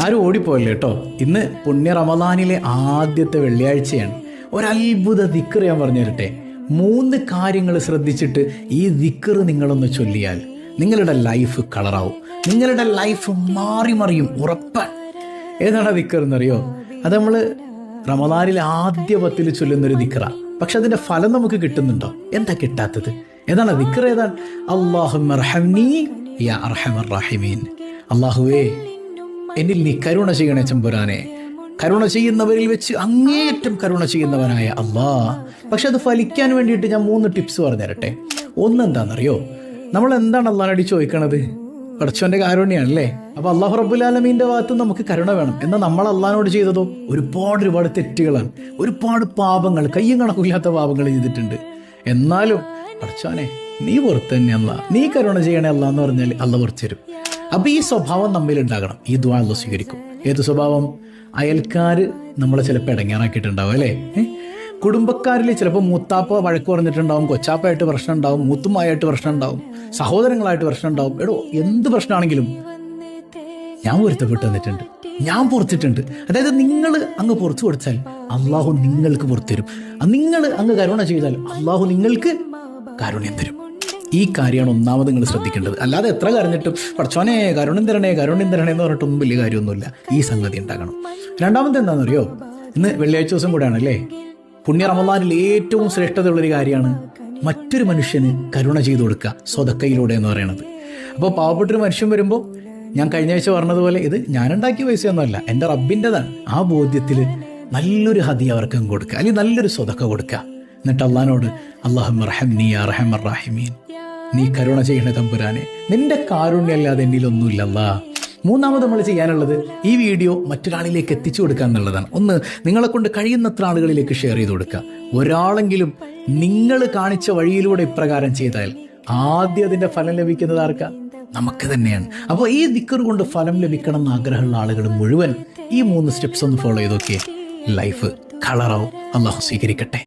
ആരും ഓടിപ്പോയല്ലോ കേട്ടോ. ഇന്ന് പുണ്യ റമദാനിലെ ആദ്യത്തെ വെള്ളിയാഴ്ചയാണ്. ഒരത്ഭുത ദിക്ർ ഞാൻ പറഞ്ഞു തരട്ടെ. 3 കാര്യങ്ങൾ ശ്രദ്ധിച്ചിട്ട് ഈ ദിക്ർ നിങ്ങളൊന്ന് ചൊല്ലിയാൽ നിങ്ങളുടെ ലൈഫ് കളറാവും, നിങ്ങളുടെ ലൈഫ് മാറി മറിയും, ഉറപ്പാണ്. ഏതാണ് ദിക്ർ എന്നറിയോ? അത് നമ്മൾ റമദാനിലെ ആദ്യ 10 ചൊല്ലുന്നൊരു ദിക്റാ. പക്ഷെ അതിന്റെ ഫലം നമുക്ക് കിട്ടുന്നുണ്ടോ? എന്താ കിട്ടാത്തത്? ഏതാണ് ദിക്ർ? ഏതാണ്? അല്ലാഹുമ്മ റഹംനി യാ അർഹമർ റഹീമീൻ. അല്ലാഹുവേ, എന്നിൽ നീ കരുണ ചെയ്യണേ ചമ്പുരാനെ. കരുണ ചെയ്യുന്നവരിൽ വെച്ച് അങ്ങേയറ്റം കരുണ ചെയ്യുന്നവനായ അല്ലാ. പക്ഷെ അത് ഫലിക്കാൻ വേണ്ടിയിട്ട് ഞാൻ 3 ടിപ്സ് പറഞ്ഞു തരട്ടെ. ഒന്നെന്താണെന്നറിയോ? നമ്മൾ എന്താണ് അള്ളാഹുനോട് ചോദിക്കണത്? പടച്ചോന്റെ കാരുണ്യാണല്ലേ. അപ്പൊ അള്ളാഹു റബ്ബുൽ ആലമീന്റെ ഭാഗത്ത് നമുക്ക് കരുണ വേണം. എന്നാൽ നമ്മൾ അള്ളാഹിനോട് ചെയ്തതോ ഒരുപാട് തെറ്റുകളാണ്, ഒരുപാട് പാപങ്ങൾ, കയ്യും കണക്കില്ലാത്ത പാപങ്ങൾ ചെയ്തിട്ടുണ്ട്. എന്നാലും പടച്ചോനെ നീ പുറത്ത് തന്നെ അല്ല, നീ കരുണ ചെയ്യണേ അല്ല എന്ന് പറഞ്ഞാൽ അല്ല പുറത്തു തരും. അപ്പൊ ഈ സ്വഭാവം നമ്മിൽ ഉണ്ടാകണം. ഈ ദുആ അല്ലാഹു സ്വീകരിക്കും. ഏത് സ്വഭാവം? അയൽക്കാര് നമ്മളെ ചിലപ്പോൾ ഇടങ്ങേറാക്കിയിട്ടുണ്ടാവും അല്ലേ. കുടുംബക്കാരിൽ ചിലപ്പോൾ മൂത്താപ്പ വഴക്ക് പറഞ്ഞിട്ടുണ്ടാവും, കൊച്ചാപ്പായിട്ട് പ്രശ്നം ഉണ്ടാവും, മൂത്തുമായിട്ട് പ്രശ്നം ഉണ്ടാവും, സഹോദരങ്ങളായിട്ട് പ്രശ്നം ഉണ്ടാവും. എടോ, എന്ത് പ്രശ്നമാണെങ്കിലും ഞാൻ പൊരുത്തപ്പെട്ട് വന്നിട്ടുണ്ട്, ഞാൻ പുറത്തിട്ടുണ്ട്. അതായത് നിങ്ങൾ അങ്ങ് പുറത്തു കൊടുത്താൽ അള്ളാഹു നിങ്ങൾക്ക് പുറത്തു തരും. നിങ്ങൾ അങ്ങ് കരുണ ചെയ്താൽ അള്ളാഹു നിങ്ങൾക്ക് കാരുണ്യം തരും. ഈ കാര്യമാണ് ഒന്നാമത് നിങ്ങൾ ശ്രദ്ധിക്കേണ്ടത്. അല്ലാതെ എത്ര കരഞ്ഞിട്ടും പടച്ചോനെ കരുണ്യം തരണേ എന്ന് പറഞ്ഞിട്ടൊന്നും വലിയ കാര്യമൊന്നുമില്ല. ഈ സംഗതി ഉണ്ടാകണം. രണ്ടാമത് എന്താണെന്നറിയോ? ഇന്ന് വെള്ളിയാഴ്ച ദിവസം കൂടെയാണ് അല്ലേ. പുണ്യ റമദാനിൽ ഏറ്റവും ശ്രേഷ്ഠതയുള്ളൊരു കാര്യമാണ് മറ്റൊരു മനുഷ്യന് കരുണ ചെയ്തു കൊടുക്കുക, സ്വതക്കയിലൂടെ എന്ന് പറയുന്നത്. അപ്പോൾ പാവപ്പെട്ടൊരു മനുഷ്യൻ വരുമ്പോൾ ഞാൻ കഴിഞ്ഞ ആഴ്ച പറഞ്ഞതുപോലെ ഇത് ഞാനുണ്ടാക്കിയ പൈസയൊന്നുമല്ല, എൻ്റെ റബ്ബിൻ്റെതാണ്. ആ ബോധ്യത്തിൽ നല്ലൊരു ഹദിയ അവർക്ക് കൊടുക്കുക, അല്ലെങ്കിൽ നല്ലൊരു സ്വതക്ക കൊടുക്കുക. എന്നിട്ട് അള്ളാഹിനോട് അല്ലാഹുമ്മ റഹംനി യാ അർഹമർ റഹീമീൻ, നീ കരുണ ചെയ്യണേ തമ്പുരാനെ, നിന്റെ കാരുണ്യമല്ലാതെ എന്നിലൊന്നുമില്ല അല്ലാ. മൂന്നാമത് നമ്മൾ ചെയ്യാനുള്ളത് ഈ വീഡിയോ മറ്റൊരാളിലേക്ക് എത്തിച്ചു കൊടുക്കുക എന്നുള്ളതാണ്. ഒന്ന്, നിങ്ങളെ കൊണ്ട് കഴിയുന്നത്ര ആളുകളിലേക്ക് ഷെയർ ചെയ്ത് കൊടുക്കുക. ഒരാളെങ്കിലും നിങ്ങൾ കാണിച്ച വഴിയിലൂടെ ഇപ്രകാരം ചെയ്താൽ ആദ്യം അതിന്റെ ഫലം ലഭിക്കുന്നത് ആർക്കാ? നമുക്ക് തന്നെയാണ്. അപ്പോൾ ഈ ദിക്ർ കൊണ്ട് ഫലം ലഭിക്കണം എന്ന് ആഗ്രഹമുള്ള ആളുകൾ മുഴുവൻ ഈ 3 സ്റ്റെപ്സ് ഒന്ന് ഫോളോ ചെയ്ത് നോക്കിയേ. ലൈഫ് കളറാവും. അല്ലാഹു സ്വീകരിക്കട്ടെ.